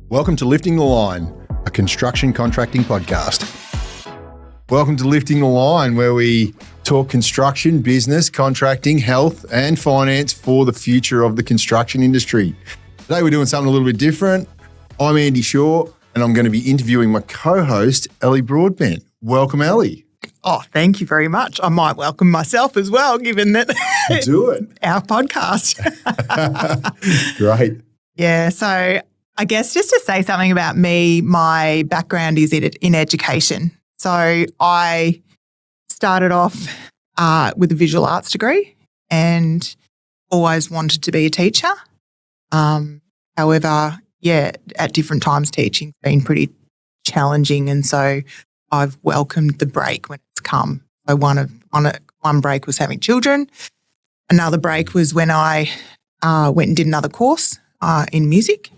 Welcome to Lifting the Line, a construction contracting podcast. Welcome to Lifting the Line, where we talk construction, business, contracting, health, and finance for the future of the construction industry. Today we're doing something a little bit different. I'm Andy Shaw, and I'm going to be interviewing my co-host, Elly Broadbent. Welcome, Elly. Oh, thank you very much. I might welcome myself as well, given that Do it. our podcast. Great. Yeah, so I guess just to say something about me, my background is in education. So I started off with a visual arts degree and always wanted to be a teacher. However, at different times teaching's been pretty challenging, and so I've welcomed the break when it's come. So one break was having children. Another break was when I went and did another course in music.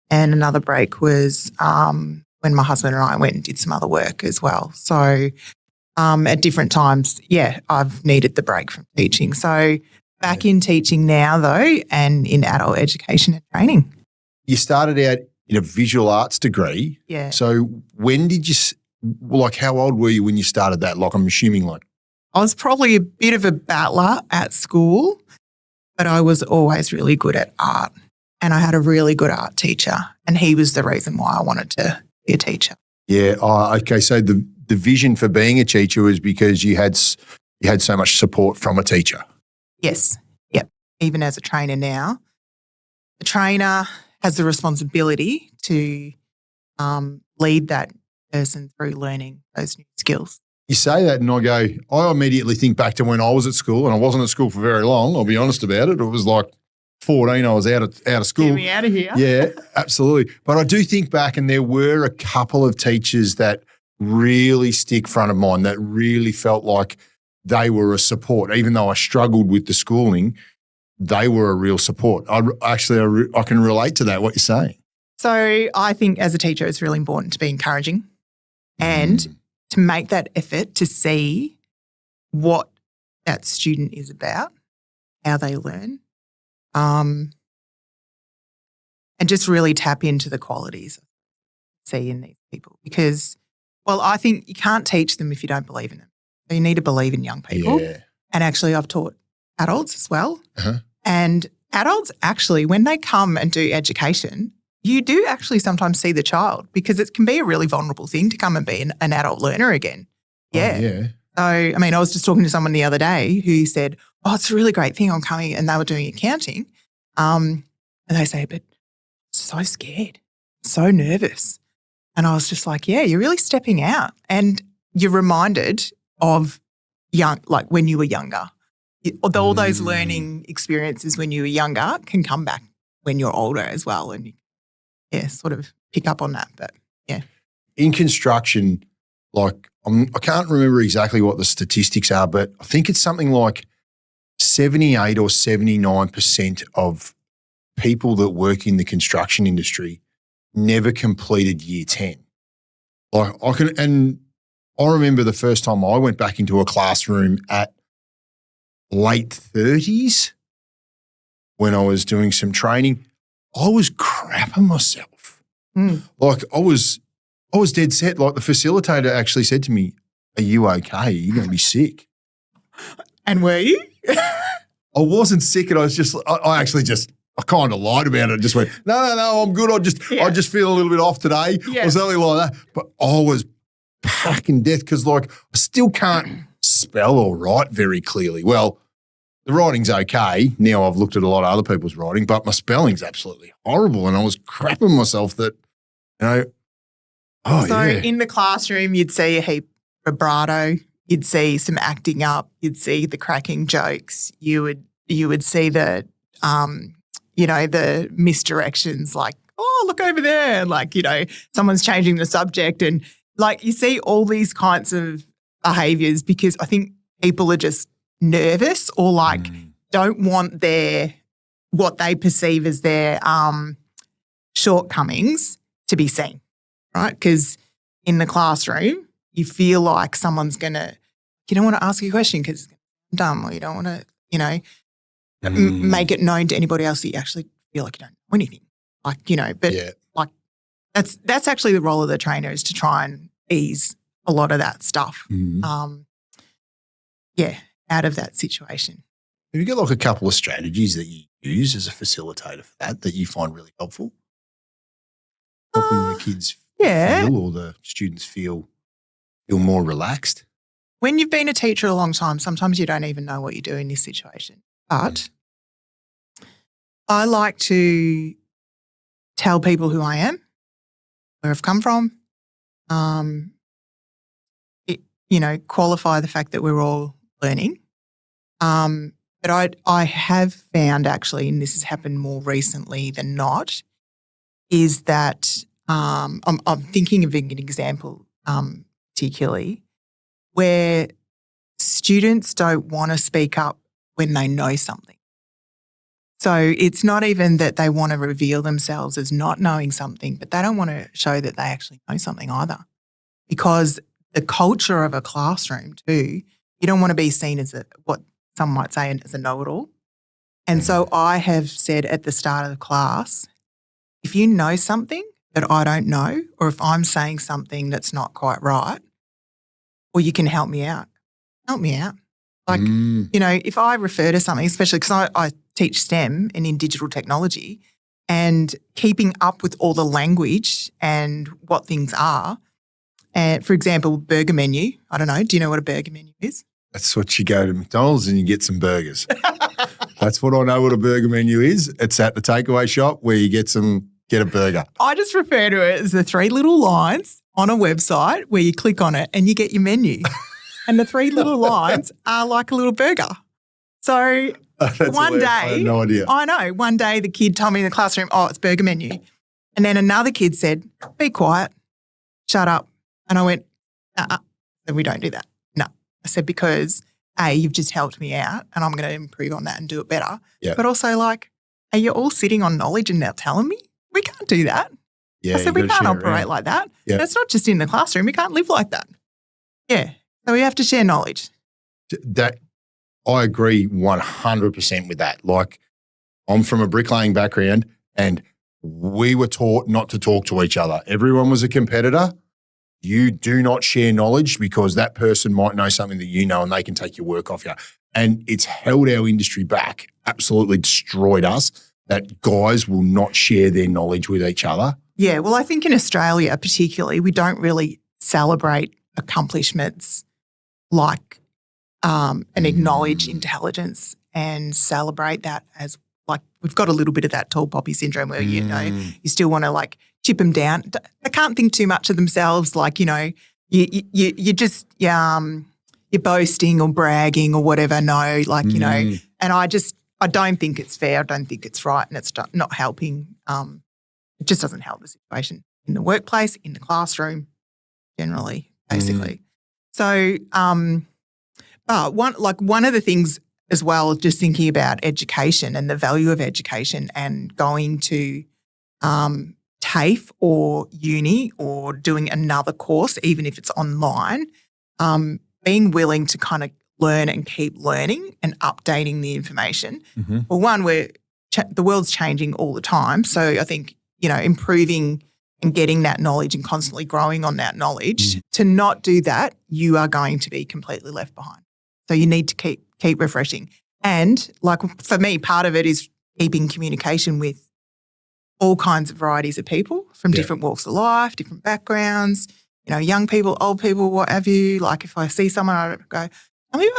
And another break was when my husband and I went and did some other work as well. So at different times, I've needed the break from teaching. So back in teaching now, though, and in adult education and training. You started out in a visual arts degree. Yeah. So when did you, how old were you when you started that? I'm assuming I was probably a bit of a battler at school, but I was always really good at art. And I had a really good art teacher, and he was the reason why I wanted to be a teacher. Yeah. Okay. So the vision for being a teacher was because you had so much support from a teacher. Yes. Yep. Even as a trainer now, the trainer has the responsibility to lead that person through learning those new skills. You say that and I immediately think back to when I was at school, and I wasn't at school for very long. I'll be honest about it. It was 14, I was out of school. Get me out of here. Yeah, absolutely. But I do think back, and there were a couple of teachers that really stick front of mind, that really felt like they were a support. Even though I struggled with the schooling, they were a real support. I can relate to that, what you're saying. So I think as a teacher, it's really important to be encouraging and to make that effort to see what that student is about, how they learn. And just really tap into the qualities I see in these people, because, I think you can't teach them if you don't believe in them. So you need to believe in young people. Yeah. And actually I've taught adults as well. Uh-huh. And adults actually, when they come and do education, you do actually sometimes see the child, because it can be a really vulnerable thing to come and be an adult learner again. Yeah. Oh, yeah. So, I was just talking to someone the other day who said, it's a really great thing I'm coming, and they were doing accounting. And they say, but I'm so scared, so nervous. And I was just like, yeah, you're really stepping out. And you're reminded of when you were younger. All those learning experiences when you were younger can come back when you're older as well. And sort of pick up on that. But yeah. In construction, I can't remember exactly what the statistics are, but I think it's something like 78 or 79% of people that work in the construction industry never completed year 10. I remember the first time I went back into a classroom at late 30s when I was doing some training. I was crapping myself. I was dead set. The facilitator actually said to me, "Are you okay? You're going to be sick." And were you? I wasn't sick, and I was just, I kind of lied about it. I just went, no, I'm good. I just feel a little bit off today or something like that. But I was packing death because I still can't spell or write very clearly. Well, the writing's okay. Now I've looked at a lot of other people's writing, but my spelling's absolutely horrible, and I was crapping myself that, in the classroom, you'd see a heap of vibrato. You'd see some acting up. You'd see the cracking jokes. You would see the the misdirections, look over there, someone's changing the subject, and you see all these kinds of behaviours because I think people are just nervous or don't want what they perceive as their shortcomings to be seen, right? Because in the classroom, you feel like someone's you don't want to ask you a question because it's dumb, or you don't want to, make it known to anybody else that you actually feel like you don't know anything. That's actually the role of the trainer, is to try and ease a lot of that stuff. Out of that situation. Have you got like a couple of strategies that you use as a facilitator for that you find really helpful? Helping the kids feel, or the students feel more relaxed? When you've been a teacher a long time, sometimes you don't even know what you do in this situation. But I like to tell people who I am, where I've come from, qualify the fact that we're all learning. But I have found, actually, and this has happened more recently than not, is that I'm thinking of an example particularly where students don't want to speak up when they know something. So it's not even that they want to reveal themselves as not knowing something, but they don't want to show that they actually know something either. Because the culture of a classroom too, you don't want to be seen as what some might say as a know-it-all. And so I have said at the start of the class, if you know something that I don't know, or if I'm saying something that's not quite right, or you can help me out. Help me out. Like, if I refer to something, especially because I teach STEM and in digital technology, and keeping up with all the language and what things are. And for example, burger menu. I don't know. Do you know what a burger menu is? That's what you go to McDonald's and you get some burgers. That's what I know what a burger menu is. It's at the takeaway shop where you get a burger. I just refer to it as the 3 little lines on a website where you click on it and you get your menu. And the 3 little lines are like a little burger. So one day, I had no idea. I know. One day the kid told me in the classroom, it's burger menu. And then another kid said, be quiet, shut up. And I went, and we don't do that. No. I said, because A, you've just helped me out and I'm going to improve on that and do it better. Yeah. But also are you all sitting on knowledge and now telling me? We can't do that. Yeah, I said, we can't operate like that. Yeah. It's not just in the classroom. We can't live like that. Yeah. So we have to share knowledge. That I agree 100% with that. Like, I'm from a bricklaying background and we were taught not to talk to each other. Everyone was a competitor. You do not share knowledge because that person might know something that you know and they can take your work off you. And it's held our industry back, absolutely destroyed us, that guys will not share their knowledge with each other. Yeah, well, I think in Australia particularly, we don't really celebrate accomplishments like and acknowledge intelligence and celebrate that as like we've got a little bit of that tall poppy syndrome where, you still want to like chip them down. They can't think too much of themselves, like, you just you're boasting or bragging or whatever. No, like, and I don't think it's fair. I don't think it's right, and it's not helping. It just doesn't help the situation in the workplace, in the classroom, generally, basically. So, but one of the things as well, just thinking about education and the value of education and going to TAFE or uni or doing another course, even if it's online, being willing to kind of learn and keep learning and updating the information. Well, one, the world's changing all the time. So I think, improving and getting that knowledge and constantly growing on that knowledge. To not do that, you are going to be completely left behind. So you need to keep refreshing. And like for me, part of it is keeping communication with all kinds of varieties of people from different walks of life, different backgrounds, young people, old people, what have you. Like if I see someone, I go, I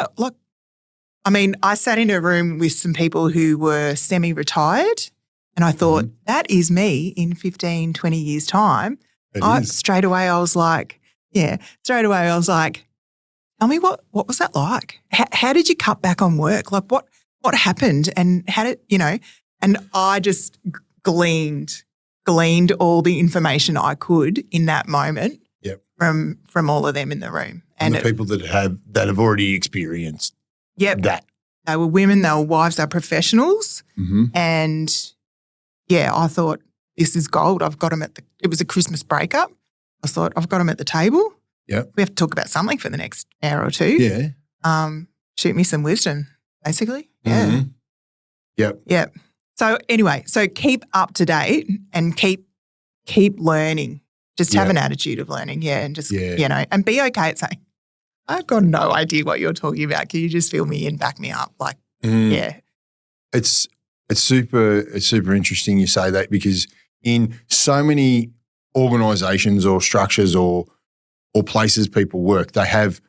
sat in a room with some people who were semi-retired and I thought, that is me in 15, 20 years' time. Straight away I was like, tell me what was that like? How did you cut back on work? Like what happened and how did, and I just gleaned all the information I could in that moment from all of them in the room. And the people that have already experienced that. They were women, they were wives, they were professionals. And I thought, this is gold. I've got them it was a Christmas breakup. I thought, I've got them at the table. Yeah. We have to talk about something for the next hour or two. Yeah. Shoot me some wisdom, basically. Yeah. Yep. So anyway, keep up to date and keep keep learning. Just have Yeah. an attitude of learning, and just, Yeah. and be okay at saying, I've got no idea what you're talking about. Can you just fill me in, back me up? Like, yeah. It's super interesting you say that, because in so many organisations or structures or places people work, they have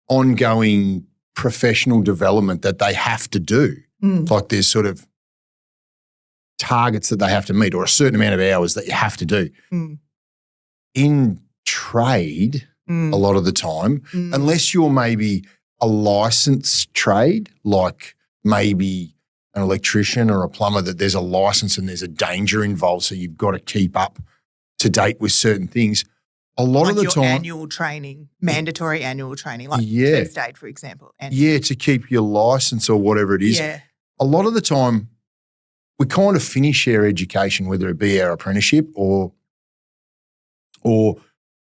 ongoing professional development that they have to do. Like there's sort of targets that they have to meet, or a certain amount of hours that you have to do. In trade, a lot of the time, unless you're maybe a licensed trade, like maybe an electrician or a plumber, that there's a license and there's a danger involved, so you've got to keep up to date with certain things. A lot like of the your time, annual training, mandatory annual training, like first aid, for example. To keep your license or whatever it is. Yeah. A lot of the time, we kind of finish our education, whether it be our apprenticeship or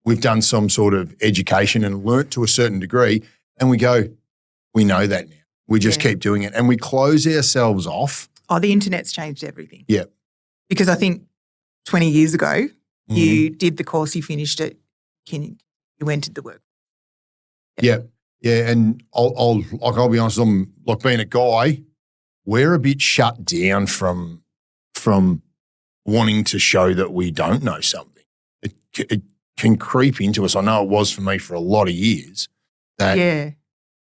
we've done some sort of education and learnt to a certain degree, and we go, we know that now. We just keep doing it, and we close ourselves off. Oh, the internet's changed everything. Yeah. Because I think 20 years ago, you did the course, you finished it, you entered the work. Yeah. And I'll be honest, I'm like, being a guy, we're a bit shut down from wanting to show that we don't know something. It can creep into us. I know it was for me for a lot of years that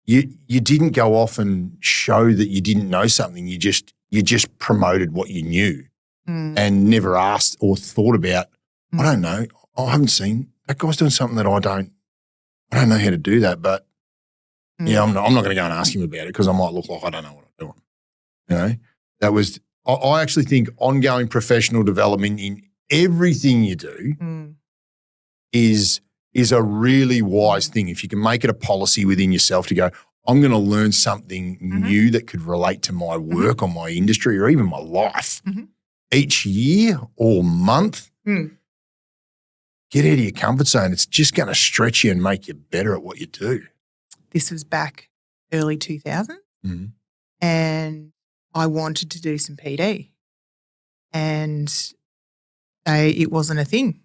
you didn't go off and show that you didn't know something. You just promoted what you knew and never asked or thought about, I don't know, I haven't seen, that guy's doing something that I don't know how to do that, but I'm not going to go and ask him about it because I might look like I don't know what I'm doing. You know, that was, I actually think ongoing professional development in everything you do is a really wise thing. If you can make it a policy within yourself to go, I'm going to learn something new that could relate to my work or my industry or even my life each year or month. Get out of your comfort zone. It's just going to stretch you and make you better at what you do. This was back early 2000s, and I wanted to do some PD, and it wasn't a thing.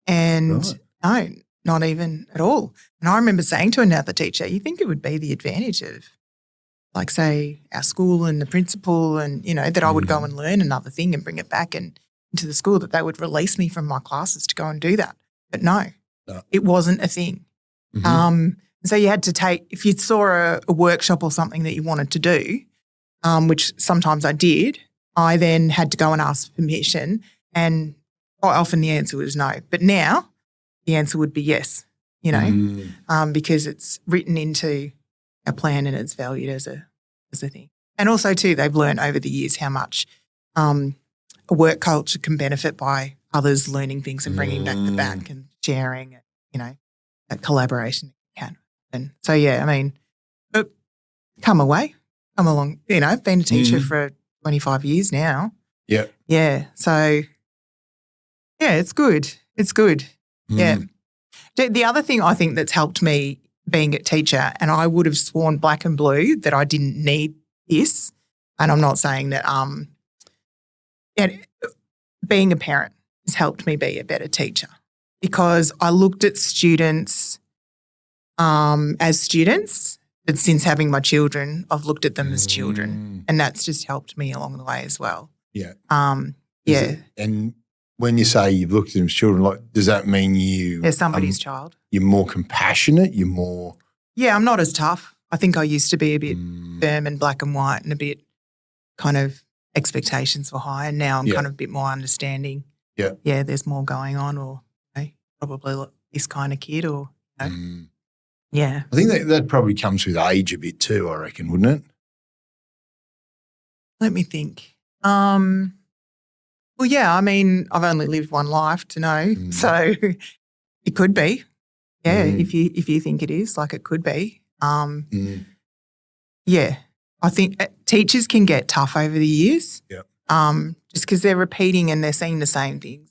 And no, not even at all. And I remember saying to another teacher, you think it would be the advantage of, like, say, our school and the principal and, that I would go and learn another thing and bring it back and into the school, that they would release me from my classes to go and do that. But no, it wasn't a thing. So you had to take, if you saw a workshop or something that you wanted to do, which sometimes I did, I then had to go and ask permission, and quite often the answer was no. But now the answer would be yes, because it's written into a plan and it's valued as a thing. And also too, they've learned over the years how much a work culture can benefit by others learning things and bringing back the back and sharing, that collaboration can. And so, come along, I've been a teacher for 25 years now. Yeah. Yeah. So, it's good. It's good. Yeah. The other thing I think that's helped me being a teacher, and I would have sworn black and blue that I didn't need this, and I'm not saying that being a parent has helped me be a better teacher, because I looked at students as students, but since having my children, I've looked at them as children, and that's just helped me along the way as well. Yeah. And when you say you've looked at them as children, like, does that mean they're somebody's child? You're more compassionate? You're more… Yeah, I'm not as tough. I think I used to be a bit firm and black and white and a bit kind of expectations were high, and now I'm kind of a bit more understanding. Yeah. Yeah, there's more going on, or probably like this kind of kid, or yeah. I think that probably comes with age a bit too, I reckon, wouldn't it? Let me think. Well, yeah, I mean, I've only lived one life to know, so it could be. Yeah, if you think it is, like, it could be. Yeah, I think teachers can get tough over the years. Yeah. Just because they're repeating and they're saying the same things.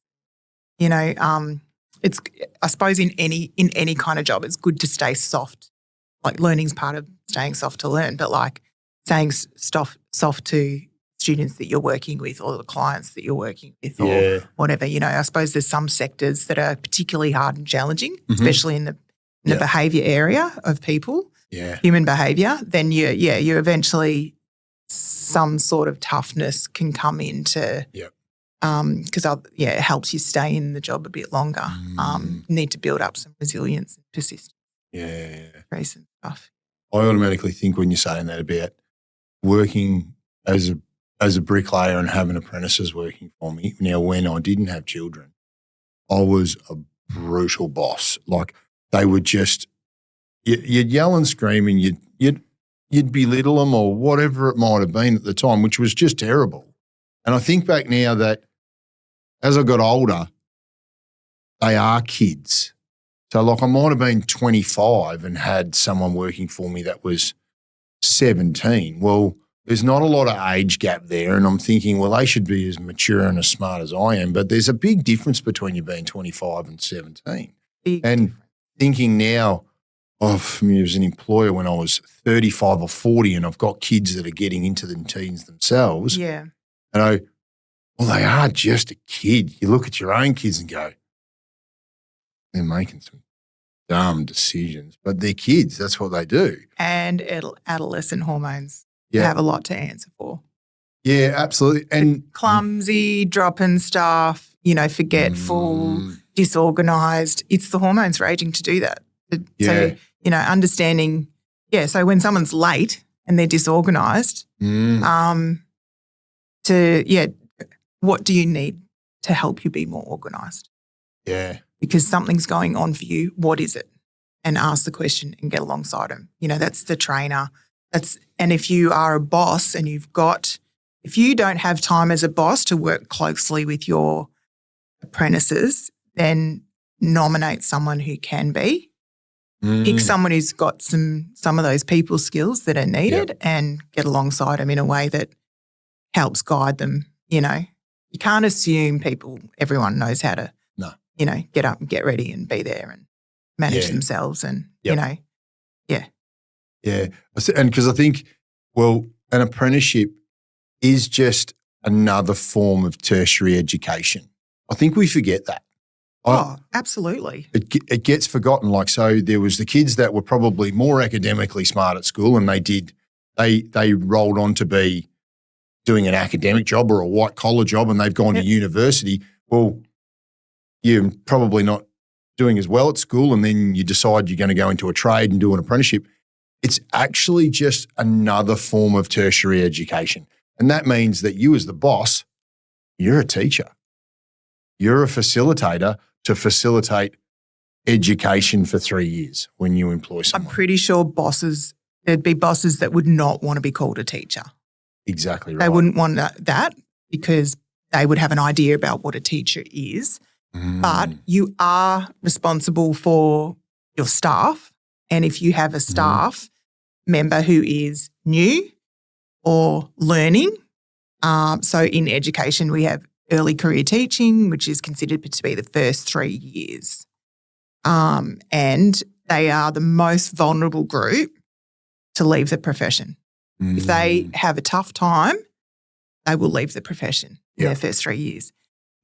It's, I suppose, in any kind of job, it's good to stay soft. Like, learning's part of staying soft to learn, but like saying soft to students that you're working with or the clients that you're working with or Yeah. whatever. I suppose there's some sectors that are particularly hard and challenging, Mhm. especially in the behaviour area of people, Yeah. human behaviour. Then you eventually some sort of toughness can come into Yep. because it helps you stay in the job a bit longer. You need to build up some resilience and persistence. Yeah. Recent stuff. I automatically think when you're saying that about working as a bricklayer and having apprentices working for me. Now, when I didn't have children, I was a brutal boss. Like they would just you'd yell and scream and you'd belittle them or whatever it might have been at the time, which was just terrible. And I think back now that as I got older, they are kids. So like I might have been 25 and had someone working for me that was 17. Well, there's not a lot of age gap there. And I'm thinking, well, they should be as mature and as smart as I am. But there's a big difference between you being 25 and 17. And thinking now of me as an employer when I was 35 or 40 and I've got kids that are getting into the teens themselves. Yeah. And well, they are just a kid. You look at your own kids and go, they're making some dumb decisions, but they're kids. That's what they do. And adolescent hormones Yeah. have a lot to answer for. Yeah, absolutely. And clumsy, dropping stuff, forgetful, disorganized. It's the hormones raging to do that. Yeah. So, understanding, so when someone's late and they're disorganized, what do you need to help you be more organized? Yeah. Because something's going on for you. What is it? And ask the question and get alongside them. That's the trainer. And if you are a boss and if you don't have time as a boss to work closely with your apprentices, then nominate someone who can be. Pick someone who's got some of those people skills that are needed and get alongside them in a way that helps guide them. You can't assume everyone knows how to, get up and get ready and be there and manage themselves and, Yeah. And because I think, well, an apprenticeship is just another form of tertiary education. I think we forget that. Absolutely. It gets forgotten. Like, so there was the kids that were probably more academically smart at school and they rolled on to be doing an academic job or a white collar job and they've gone to university. Well, you're probably not doing as well at school and then you decide you're going to go into a trade and do an apprenticeship. It's actually just another form of tertiary education. And that means that you as the boss, you're a teacher. You're a facilitator to facilitate education for 3 years when you employ someone. I'm pretty sure there'd be bosses that would not want to be called a teacher. Exactly right. They wouldn't want that because they would have an idea about what a teacher is. But you are responsible for your staff. And if you have a staff member who is new or learning, so in education we have early career teaching, which is considered to be the first 3 years. And they are the most vulnerable group to leave the profession. If they have a tough time, they will leave the profession in their first 3 years.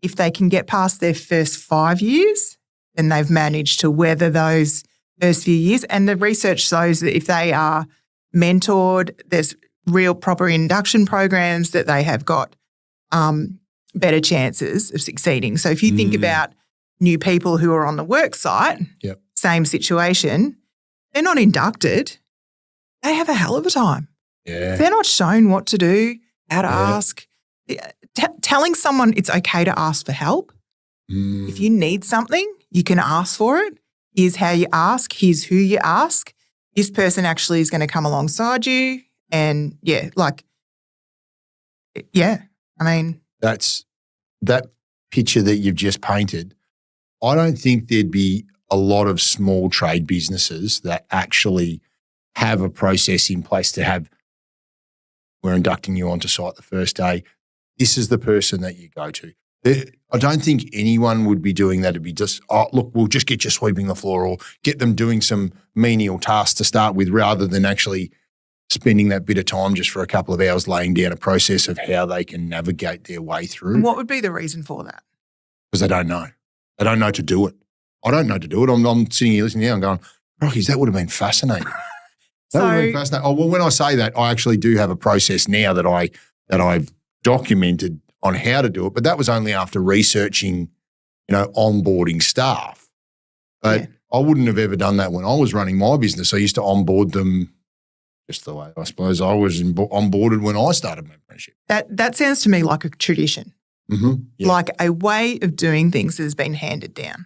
If they can get past their first 5 years, then they've managed to weather those first few years. And the research shows that if they are mentored, there's real proper induction programs that they have got better chances of succeeding. So if you think about new people who are on the work site, same situation, they're not inducted. They have a hell of a time. Yeah. They're not shown what to do, how to ask. Telling someone it's okay to ask for help. If you need something, you can ask for it. Here's how you ask. Here's who you ask. This person actually is going to come alongside you. And that's that picture that you've just painted. I don't think there'd be a lot of small trade businesses that actually have a process in place to have, we're inducting you onto site the first day. This is the person that you go to. I don't think anyone would be doing that. It'd be just, look, we'll just get you sweeping the floor or get them doing some menial tasks to start with rather than actually spending that bit of time just for a couple of hours laying down a process of how they can navigate their way through. And what would be the reason for that? Because they don't know. They don't know to do it. I don't know to do it. I'm sitting here listening now and going, Rockies, that would have been fascinating. That would have been fascinating. Oh, well, when I say that, I actually do have a process now that I've documented on how to do it, but that was only after researching, onboarding staff. But I wouldn't have ever done that when I was running my business. I used to onboard them just the way I suppose I was onboarded when I started my apprenticeship. That sounds to me like a tradition, like a way of doing things that has been handed down.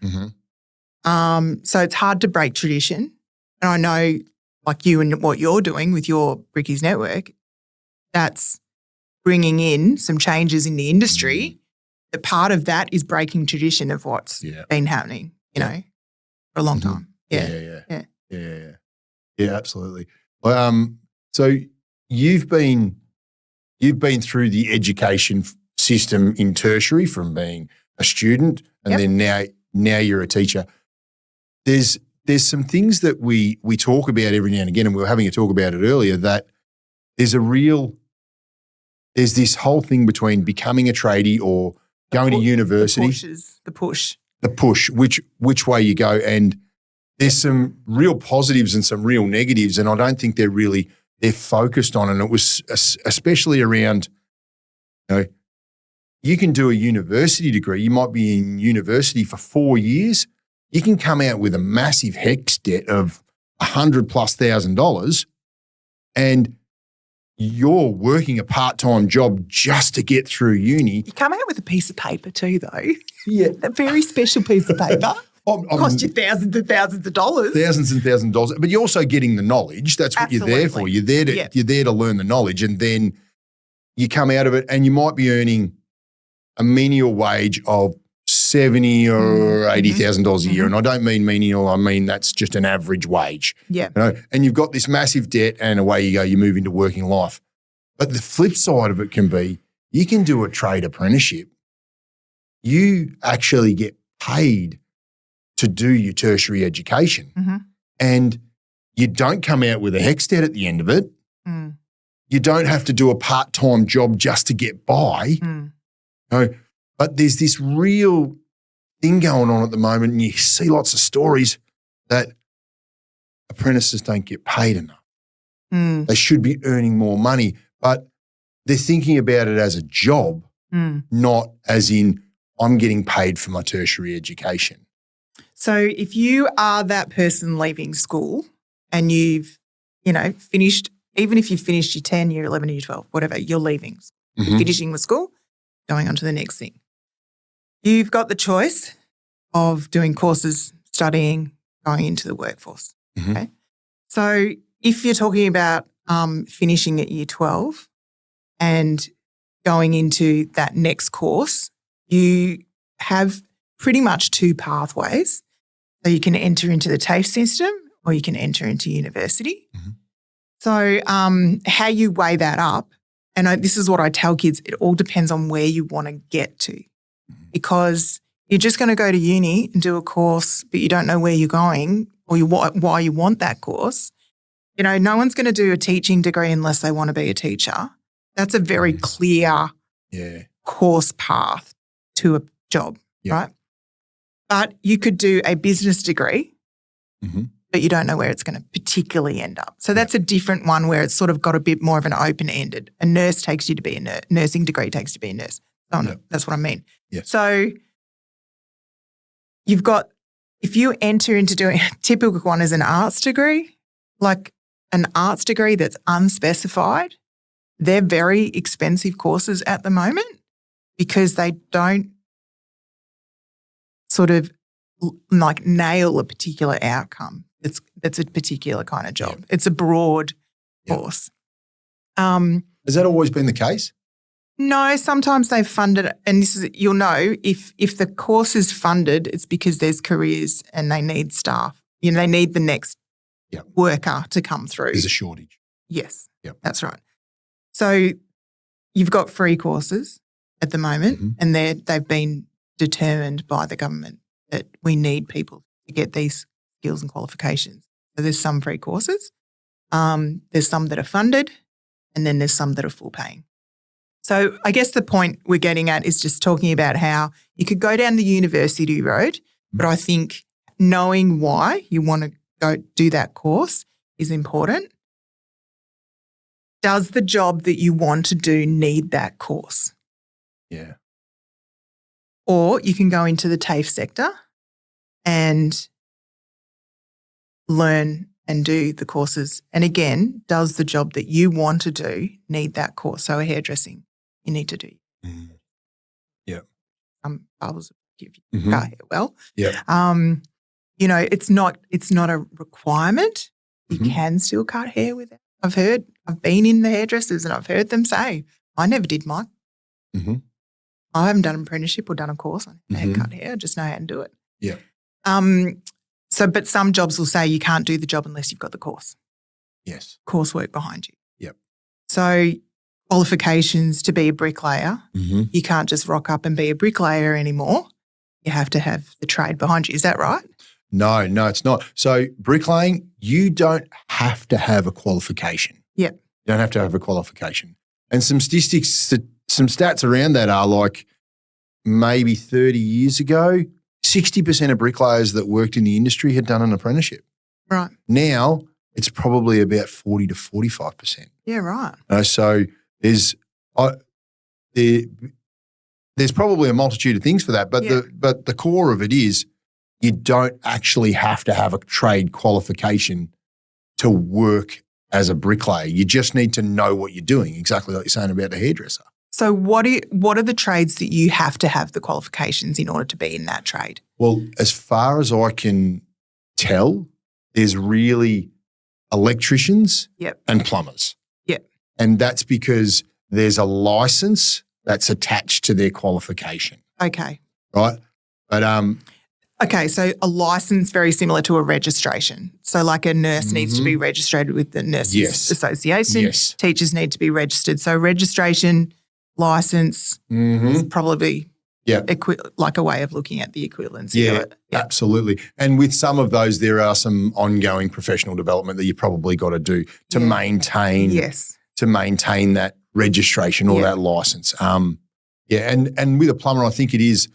So it's hard to break tradition. And I know, like you and what you're doing with your Brickies Network, that's bringing in some changes in the industry. That part of that is breaking tradition of what's been happening, for a long time. Yeah, absolutely. So you've been through the education system in tertiary from being a student, and then now you're a teacher. There's some things that we talk about every now and again, and we were having a talk about it earlier, that there's this whole thing between becoming a tradie or going to university. The push, which way you go. And there's some real positives and some real negatives, and I don't think they're focused on. And it was especially around, you can do a university degree. You might be in university for 4 years. You can come out with a massive HECS debt of $100,000+, and you're working a part-time job just to get through uni. You come out with a piece of paper too, though. Yeah. A very special piece of paper. Cost you thousands and thousands of dollars. Thousands and thousands of dollars. But you're also getting the knowledge. That's what you're there for. You're there to learn the knowledge, and then you come out of it and you might be earning a menial wage of $70,000 or $80,000 a year. And I don't mean menial, I mean that's just an average wage. Yeah. And you've got this massive debt, and away you go, you move into working life. But the flip side of it can be, you can do a trade apprenticeship. You actually get paid to do your tertiary education. And you don't come out with a HECS debt at the end of it. You don't have to do a part-time job just to get by. But there's this real thing going on at the moment, and you see lots of stories that apprentices don't get paid enough. They should be earning more money, but they're thinking about it as a job, not as in, I'm getting paid for my tertiary education. So if you are that person leaving school and you've, finished, even if you've finished your 10, year 11, year 12, whatever, you're leaving, you're finishing with school, going on to the next thing. You've got the choice of doing courses, studying, going into the workforce. Okay. So if you're talking about finishing at year 12 and going into that next course, you have pretty much two pathways. So you can enter into the TAFE system or you can enter into university. So how you weigh that up, and this is what I tell kids, it all depends on where you want to get to. Because you're just going to go to uni and do a course, but you don't know where you're going or why you want that course. No one's going to do a teaching degree unless they want to be a teacher. That's a very clear course path to a job, right? But you could do a business degree, but you don't know where it's going to particularly end up. So that's a different one where it's sort of got a bit more of an open-ended. A nurse takes you to be a nurse. Nursing degree takes you to be a nurse. Oh, no, that's what I mean. So you've got, if you enter into doing, a typical one is an arts degree, like an arts degree that's unspecified, they're very expensive courses at the moment because they don't sort of like nail a particular outcome. That's a particular kind of job. It's a broad course. Has that always been the case? No, sometimes they've funded, and this is, you'll know, if the course is funded, it's because there's careers and they need staff. They need the next worker to come through. There's a shortage. Yes, that's right. So you've got free courses at the moment, and they've been determined by the government that we need people to get these skills and qualifications. So there's some free courses. There's some that are funded, and then there's some that are full paying. So I guess the point we're getting at is just talking about how you could go down the university road, but I think knowing why you want to go do that course is important. Does the job that you want to do need that course? Yeah. Or you can go into the TAFE sector and learn and do the courses. And again, does the job that you want to do need that course? So hairdressing, you need to do. Yeah. I was give you cut hair well. Yeah. It's not a requirement. You can still cut hair with it. I've been in the hairdressers and I've heard them say, I never did mine. I haven't done an apprenticeship or done a course on how to cut hair. I just know how to do it. Yeah. But some jobs will say you can't do the job unless you've got the course. Yes. Coursework behind you. Yep. So qualifications to be a bricklayer, Mm-hmm. you can't just rock up and be a bricklayer anymore. You have to have the trade behind you. Is that right? No, it's not. So bricklaying, you don't have to have a qualification. Yep. You don't have to have a qualification. And some stats around that are like maybe 30 years ago, 60% of bricklayers that worked in the industry had done an apprenticeship. Right. Now it's probably about 40 to 45%. Yeah, right. So there's probably a multitude of things for that, but the core of it is you don't actually have to have a trade qualification to work as a bricklayer. You just need to know what you're doing, exactly like you're saying about the hairdresser. So what are the trades that you have to have the qualifications in order to be in that trade? Well, as far as I can tell, there's really electricians and plumbers. Yep. And that's because there's a license that's attached to their qualification. Okay. Right? But okay, so a license very similar to a registration. So like a nurse needs to be registered with the Nurses Association. Yes. Teachers need to be registered. So registration, license is probably like a way of looking at the equivalency. Yeah, absolutely. And with some of those, there are some ongoing professional development that you probably got to do to maintain that registration or that license. And with a plumber, I think it is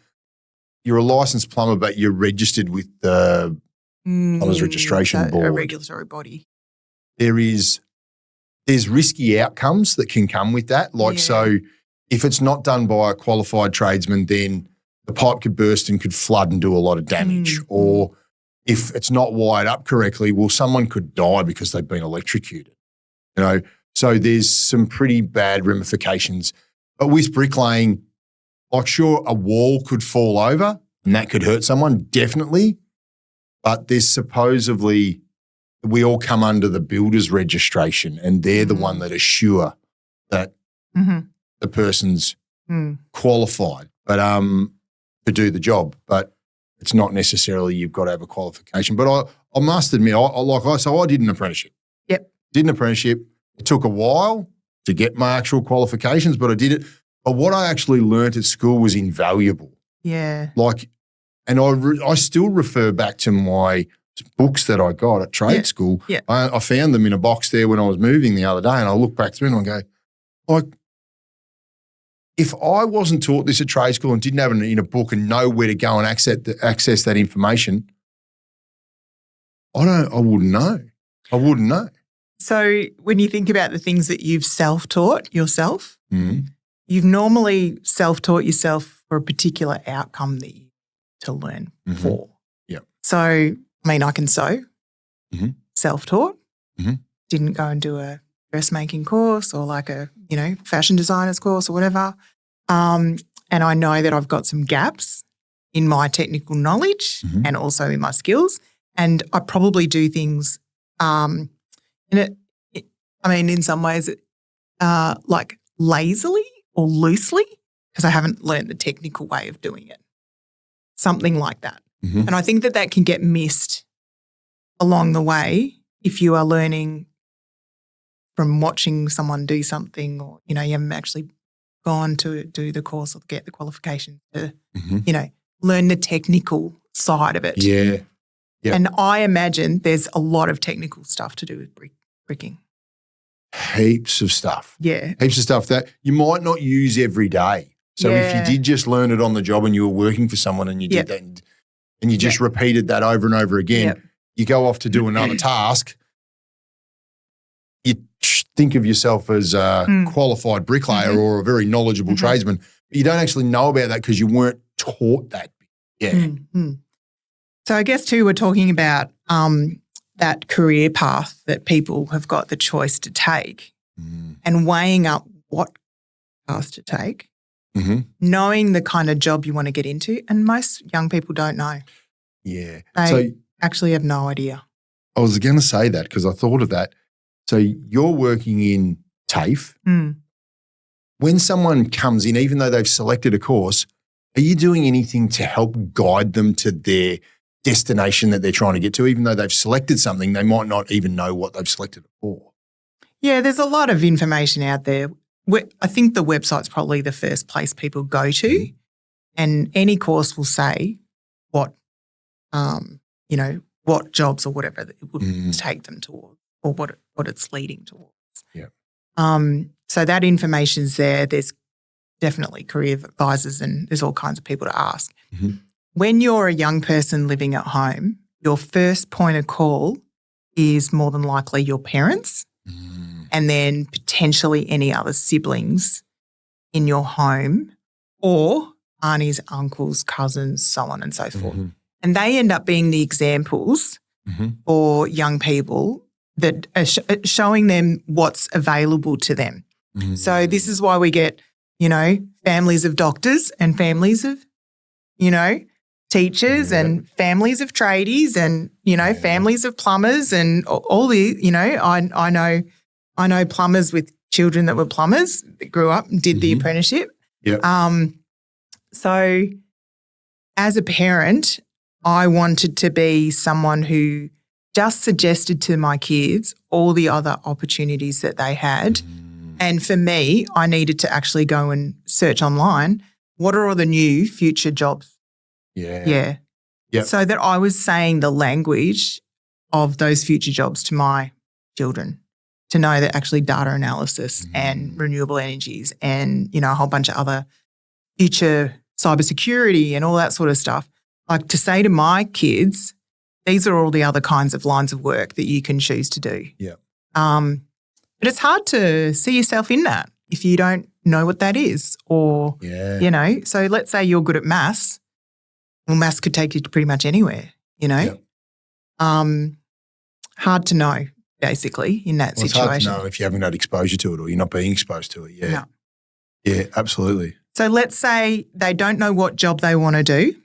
you're a licensed plumber, but you're registered with the Plumbers Registration Board. A regulatory body. There's risky outcomes that can come with that. So if it's not done by a qualified tradesman, then the pipe could burst and could flood and do a lot of damage. Or if it's not wired up correctly, someone could die because they've been electrocuted. So there's some pretty bad ramifications. But with bricklaying, like sure, a wall could fall over and that could hurt someone, definitely. But there's supposedly, we all come under the builder's registration and they're the one that assure that the person's qualified to do the job. But it's not necessarily you've got to have a qualification. But I must admit, I did an apprenticeship. Yep. Did an apprenticeship. It took a while to get my actual qualifications, but I did it. But what I actually learnt at school was invaluable. Yeah. And I still refer back to my books that I got at trade school. Yeah. I found them in a box there when I was moving the other day, and I look back through and I go, if I wasn't taught this at trade school and didn't have it in a book and know where to go and access that information, I wouldn't know. I wouldn't know. So when you think about the things that you've self-taught yourself, you've normally self-taught yourself for a particular outcome that you to learn for. Yeah. So, I can sew, self-taught, didn't go and do a dressmaking course or like a, fashion designer's course or whatever. And I know that I've got some gaps in my technical knowledge and also in my skills. And I probably do things in some ways like lazily or loosely because I haven't learned the technical way of doing it. Something like that. And I think that can get missed along the way if you are learning from watching someone do something or, you haven't actually gone to do the course or get the qualification to, learn the technical side of it. Yeah. Yep. And I imagine there's a lot of technical stuff to do with Freaking. Heaps of stuff. Yeah. Heaps of stuff that you might not use every day. So if you did just learn it on the job and you were working for someone and you did that and you just repeated that over and over again, you go off to do another task, you think of yourself as a qualified bricklayer or a very knowledgeable tradesman. But you don't actually know about that because you weren't taught that. Yeah. So I guess too, we're talking about that career path that people have got the choice to take and weighing up what path to take, knowing the kind of job you want to get into. And most young people don't know. Yeah. They actually have no idea. I was going to say that because I thought of that. So you're working in TAFE. When someone comes in, even though they've selected a course, are you doing anything to help guide them to their destination that they're trying to get to? Even though they've selected something, they might not even know what they've selected it for. Yeah, there's a lot of information out there. I think the website's probably the first place people go to, and any course will say what, what jobs or whatever that it would take them towards, or what it's leading towards. Yeah. So that information's there. There's definitely career advisors and there's all kinds of people to ask. When you're a young person living at home, your first point of call is more than likely your parents and then potentially any other siblings in your home or aunties, uncles, cousins, so on and so forth. And they end up being the examples for young people that are showing them what's available to them. So this is why we get, families of doctors and families of, teachers and families of tradies and, families of plumbers and all the, I know plumbers with children that were plumbers that grew up and did the apprenticeship. So as a parent, I wanted to be someone who just suggested to my kids all the other opportunities that they had. And for me, I needed to actually go and search online, what are all the new future jobs? So that I was saying the language of those future jobs to my children, to know that actually data analysis and renewable energies and, a whole bunch of other future cybersecurity and all that sort of stuff. Like to say to my kids, these are all the other kinds of lines of work that you can choose to do. But it's hard to see yourself in that if you don't know what that is or, so let's say you're good at maths. Well, maths could take you to pretty much anywhere, Hard to know, basically, in that situation. It's hard to know if you haven't had exposure to it or you're not being exposed to it. Yeah, absolutely. So let's say they don't know what job they want to do.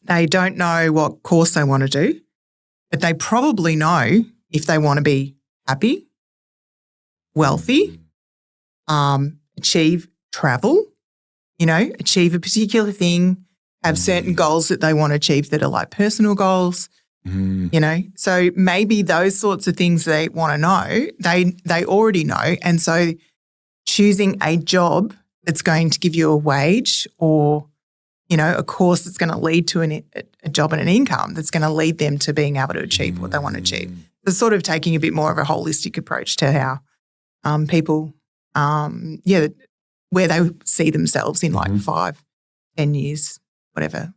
They don't know what course they want to do, but they probably know if they want to be happy, wealthy, achieve travel, achieve a particular thing, have certain goals that they want to achieve that are like personal goals, So maybe those sorts of things they want to know, they already know. And so choosing a job that's going to give you a wage or a course that's going to lead to a job and an income that's going to lead them to being able to achieve what they want to achieve. So sort of taking a bit more of a holistic approach to how people, where they see themselves in like 5, 10 years, whatever.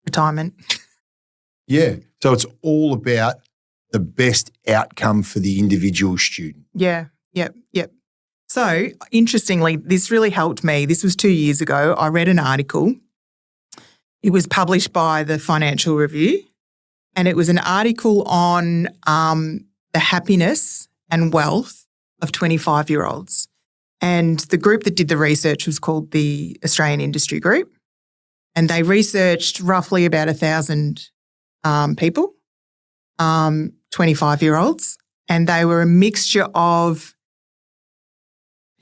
Retirement. So it's all about the best outcome for the individual student. Yep. So interestingly, this really helped me. This was 2 years ago. I read an article. It was published by the Financial Review, and it was an article on the happiness and wealth of 25-year-olds. And the group that did the research was called the Australian Industry Group, and they researched roughly about 1,000 people, 25-year-olds, and they were a mixture of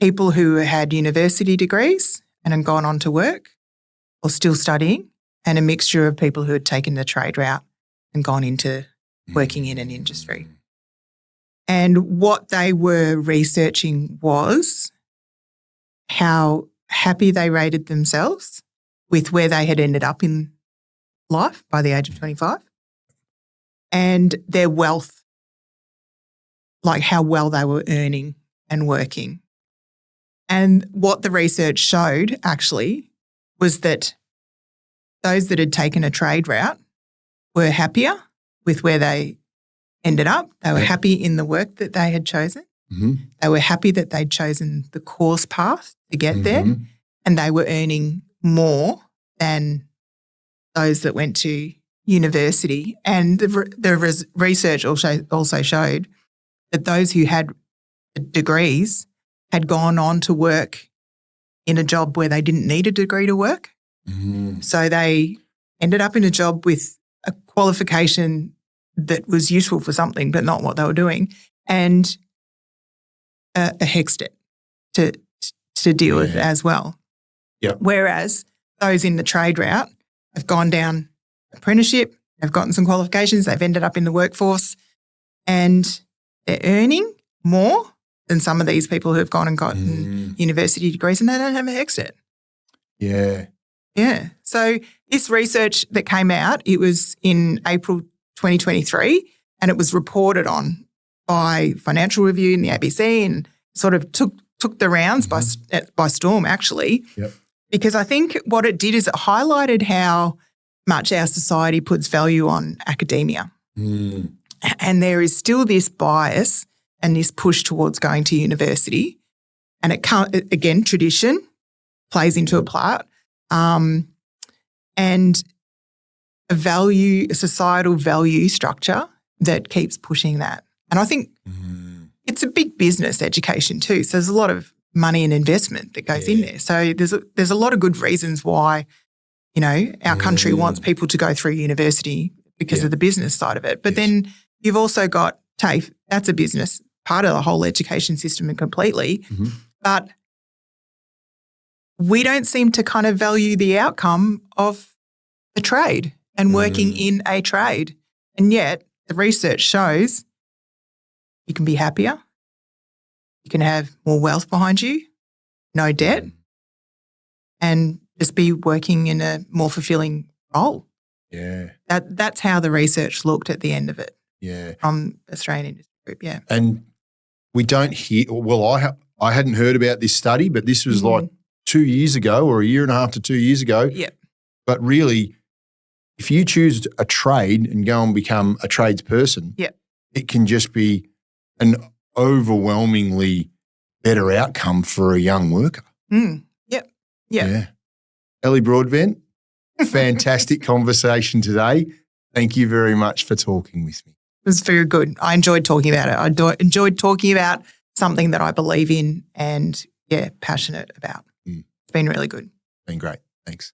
people who had university degrees and had gone on to work or still studying, and a mixture of people who had taken the trade route and gone into working in an industry. And what they were researching was how happy they rated themselves with where they had ended up in life by the age of 25 and their wealth like how well they were earning and working. And what the research showed actually was that those that had taken a trade route were happier with where they ended up. They were happy in the work that they had chosen. Mm-hmm. They were happy that they'd chosen the course path to get there, and they were earning more than those that went to university. And the research also showed that those who had degrees had gone on to work in a job where they didn't need a degree to work. Mm-hmm. So they ended up in a job with a qualification that was useful for something but not what they were doing, and a HECS debt to deal with as well. Yep. Whereas those in the trade route have gone down apprenticeship, they've gotten some qualifications, they've ended up in the workforce, and they're earning more than some of these people who have gone and gotten university degrees and they don't have a HECS debt. Yeah. Yeah. So this research that came out, it was in April 2023, and it was reported on by Financial Review and the ABC, and sort of took the rounds by storm, actually. Yep. Because I think what it did is it highlighted how much our society puts value on academia. Mm. And there is still this bias and this push towards going to university. And it can't, again, tradition plays into a part. And a societal value structure that keeps pushing that. And I think it's a big business, education too. So there's a lot of money and investment that goes in there. So there's a lot of good reasons why, our country wants people to go through university because of the business side of it. But then you've also got TAFE. That's a business part of the whole education system and completely. Mm-hmm. But we don't seem to kind of value the outcome of the trade and working in a trade. And yet the research shows you can be happier, you can have more wealth behind you, no debt, and just be working in a more fulfilling role. Yeah. That's how the research looked at the end of it. Yeah. From Australian Industry Group, yeah. And we don't hear, I hadn't heard about this study, but this was like 2 years ago or a year and a half to 2 years ago. Yep. But really, if you choose a trade and go and become a tradesperson, it can just be an overwhelmingly better outcome for a young worker. Yep. Yeah. Elly Broadbent, fantastic conversation today. Thank you very much for talking with me. It was very good. I enjoyed talking about it. I enjoyed talking about something that I believe in and, passionate about. It's been really good. Been great. Thanks.